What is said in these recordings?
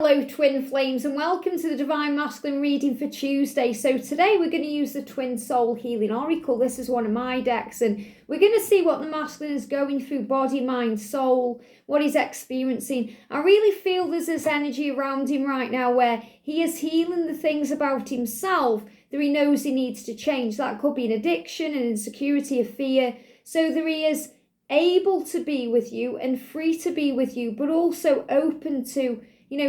Hello twin flames and welcome to the Divine Masculine reading for Tuesday. So today we're going to use the Twin Soul Healing Oracle. This is one of my decks and we're going to see what the masculine is going through, body, mind, soul, what he's experiencing. I really feel there's this energy around him right now where he is healing the things about himself that he knows he needs to change. That could be an addiction, an insecurity, a fear. So that he is able to be with you and free to be with you, but also open to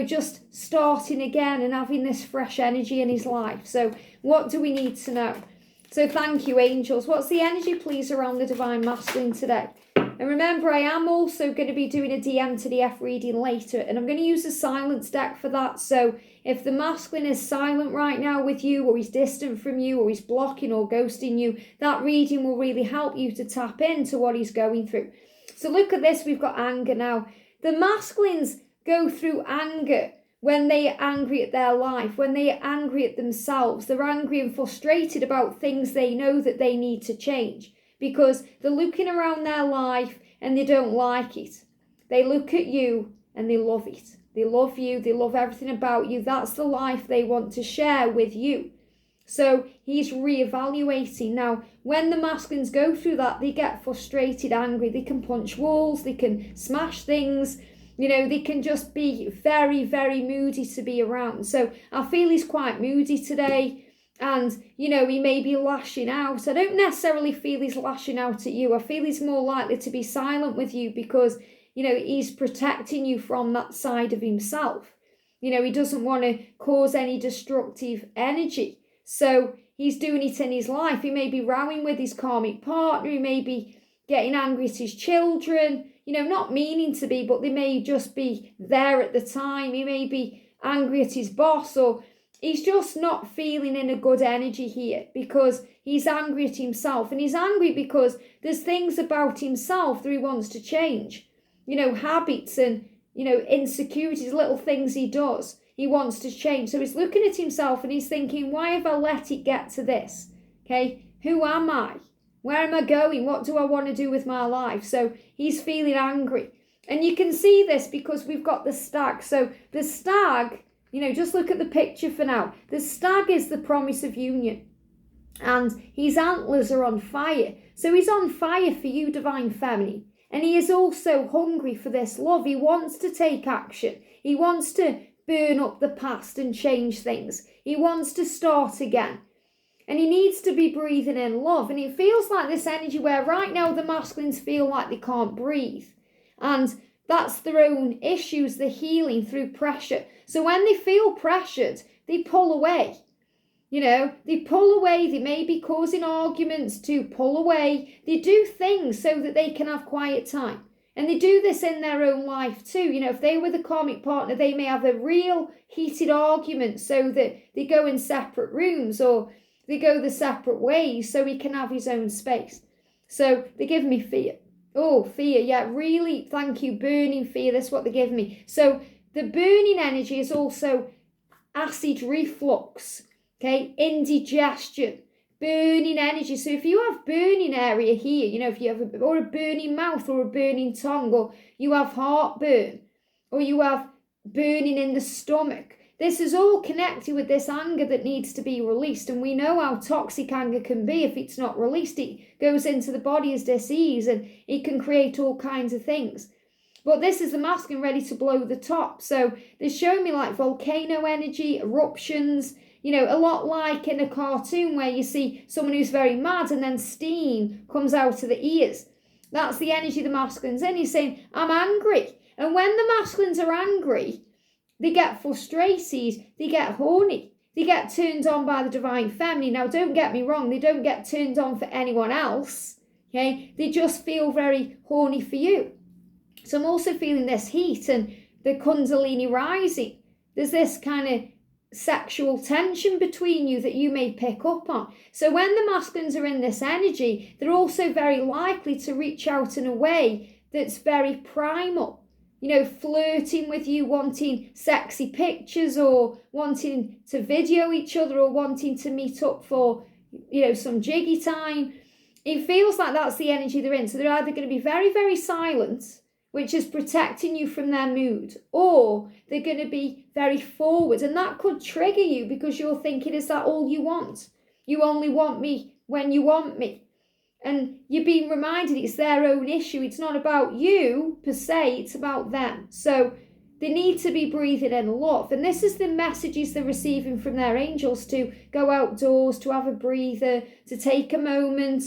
just starting again and having this fresh energy in his life. So what do we need to know? So thank you, angels. What's the energy, please, around the Divine Masculine today? And remember, I am also going to be doing a DM to the F reading later, and I'm going to use a silence deck for that. So if the masculine is silent right now with you, or he's distant from you, or he's blocking or ghosting you, that reading will really help you to tap into what he's going through. So look at this. We've got anger now. The masculines go through anger when they are angry at their life, when they are angry at themselves. They're angry and frustrated about things they know that they need to change because they're looking around their life and they don't like it. They look at you and they love it. They love you. They love everything about you. That's the life they want to share with you. So he's reevaluating. Now, when the masculines go through that, they get frustrated, angry. They can punch walls. They can smash things. They can just be very, very moody to be around. So I feel he's quite moody today. And, he may be lashing out. I don't necessarily feel he's lashing out at you. I feel he's more likely to be silent with you because, he's protecting you from that side of himself. He doesn't want to cause any destructive energy. So he's doing it in his life. He may be rowing with his karmic partner. He may be getting angry at his children. Not meaning to be, but they may just be there at the time. He may be angry at his boss, or he's just not feeling in a good energy here because he's angry at himself. And he's angry because there's things about himself that he wants to change. Habits and, insecurities, little things he does, he wants to change. So he's looking at himself and he's thinking, why have I let it get to this? Okay, who am I? Where am I going? What do I want to do with my life? So he's feeling angry. And you can see this because we've got the stag. So the stag, just look at the picture for now. The stag is the promise of union. And his antlers are on fire. So he's on fire for you, Divine Feminine. And he is also hungry for this love. He wants to take action. He wants to burn up the past and change things. He wants to start again. And he needs to be breathing in love. And it feels like this energy where right now the masculines feel like they can't breathe. And that's their own issues, the healing through pressure. So when they feel pressured, they pull away. They pull away. They may be causing arguments to pull away. They do things so that they can have quiet time. And they do this in their own life too. If they were the karmic partner, they may have a real heated argument so that they go in separate rooms or they go the separate ways so he can have his own space. So they give me fear. Oh, fear. Yeah, really, thank you. Burning fear. That's what they give me. So the burning energy is also acid reflux. Okay, indigestion, burning energy. So if you have burning area here, if you have a burning mouth or a burning tongue, or you have heartburn, or you have burning in the stomach, this is all connected with this anger that needs to be released. And we know how toxic anger can be if it's not released. It goes into the body as disease and it can create all kinds of things. But this is the masculine ready to blow the top. So they're showing me like volcano energy, eruptions, a lot like in a cartoon where you see someone who's very mad and then steam comes out of the ears. That's the energy the masculine's in. He's saying, I'm angry. And when the masculines are angry, they get frustrated, they get horny, they get turned on by the Divine Feminine. Now, don't get me wrong, they don't get turned on for anyone else, okay? They just feel very horny for you. So I'm also feeling this heat and the Kundalini rising. There's this kind of sexual tension between you that you may pick up on. So when the masculines are in this energy, they're also very likely to reach out in a way that's very primal. Flirting with you, wanting sexy pictures or wanting to video each other or wanting to meet up for, some jiggy time. It feels like that's the energy they're in. So they're either going to be very, very silent which is protecting you from their mood, or they're going to be very forward, and that could trigger you because you're thinking, is that all you want? You only want me when you want me. And you're being reminded it's their own issue. It's not about you per se, it's about them. So they need to be breathing in love. And this is the messages they're receiving from their angels, to go outdoors, to have a breather, to take a moment,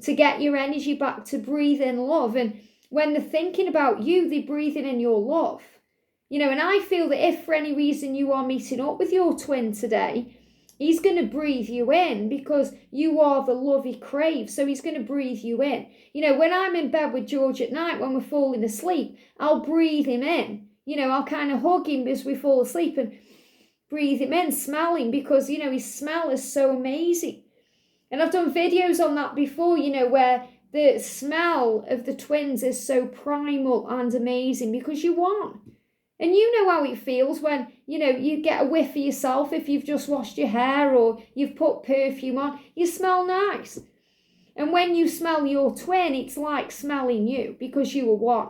to get your energy back, to breathe in love. And when they're thinking about you, they're breathing in your love. And I feel that if for any reason you are meeting up with your twin today, he's going to breathe you in because you are the love he craves. So he's going to breathe you in. When I'm in bed with George at night, when we're falling asleep, I'll breathe him in. I'll kind of hug him as we fall asleep and breathe him in, smell him, because, his smell is so amazing. And I've done videos on that before, where the smell of the twins is so primal and amazing because you are. And you know how it feels when, you get a whiff of yourself if you've just washed your hair or you've put perfume on. You smell nice. And when you smell your twin, it's like smelling you because you are one.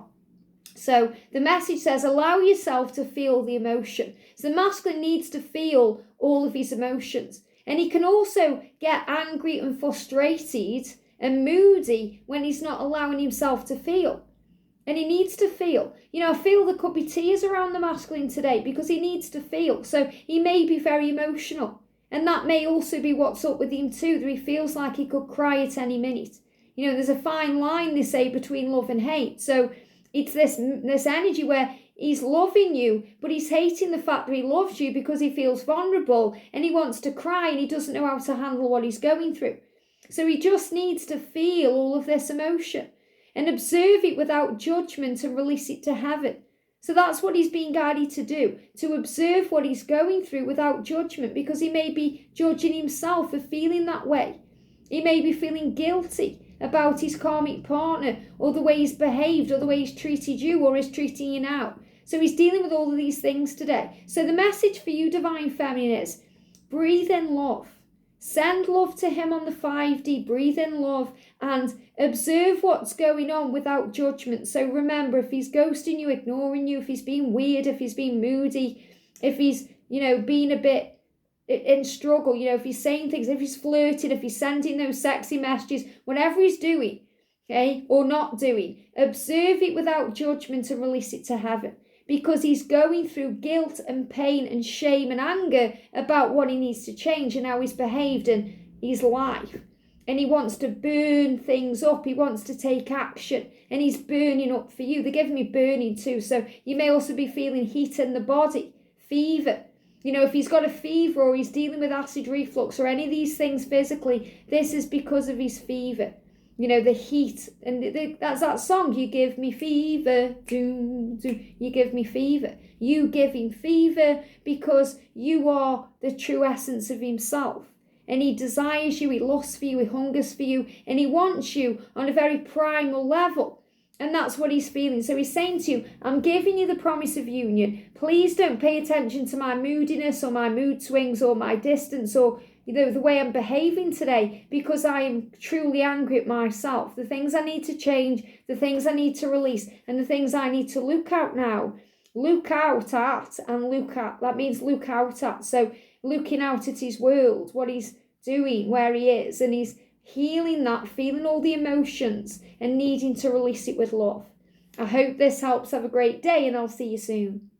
So the message says, allow yourself to feel the emotion. So the masculine needs to feel all of his emotions. And he can also get angry and frustrated and moody when he's not allowing himself to feel. And he needs to feel. I feel there could be tears around the masculine today because he needs to feel. So he may be very emotional. And that may also be what's up with him too, that he feels like he could cry at any minute. There's a fine line, they say, between love and hate. So it's this energy where he's loving you, but he's hating the fact that he loves you because he feels vulnerable and he wants to cry and he doesn't know how to handle what he's going through. So he just needs to feel all of this emotion and observe it without judgment and release it to heaven. So that's what he's being guided to do, to observe what he's going through without judgment, because he may be judging himself for feeling that way. He may be feeling guilty about his karmic partner or the way he's behaved or the way he's treated you or is treating you now. So he's dealing with all of these things today. So the message for you, Divine Feminine, is breathe in love. Send love to him on the 5D, breathe in love and observe what's going on without judgment. So remember, if he's ghosting you, ignoring you, if he's being weird, if he's being moody, if he's, being a bit in struggle, if he's saying things, if he's flirting, if he's sending those sexy messages, whatever he's doing, okay, or not doing, observe it without judgment and release it to heaven. Because he's going through guilt and pain and shame and anger about what he needs to change and how he's behaved in his life. And he wants to burn things up. He wants to take action. And he's burning up for you. They're giving me burning too. So you may also be feeling heat in the body, fever. If he's got a fever or he's dealing with acid reflux or any of these things physically, this is because of his fever. The heat, and that's that song, you give me fever, doom, doom, you give me fever. You give him fever because you are the true essence of himself. And he desires you, he lusts for you, he hungers for you, and he wants you on a very primal level. And that's what he's feeling. So he's saying to you, I'm giving you the promise of union. Please don't pay attention to my moodiness or my mood swings or my distance or the way I'm behaving today, because I am truly angry at myself. The things I need to change, the things I need to release, and the things I need to look out now. Look out at and look at. That means look out at. So looking out at his world, what he's doing, where he is, and he's healing that, feeling all the emotions and needing to release it with love. I hope this helps. Have a great day and I'll see you soon.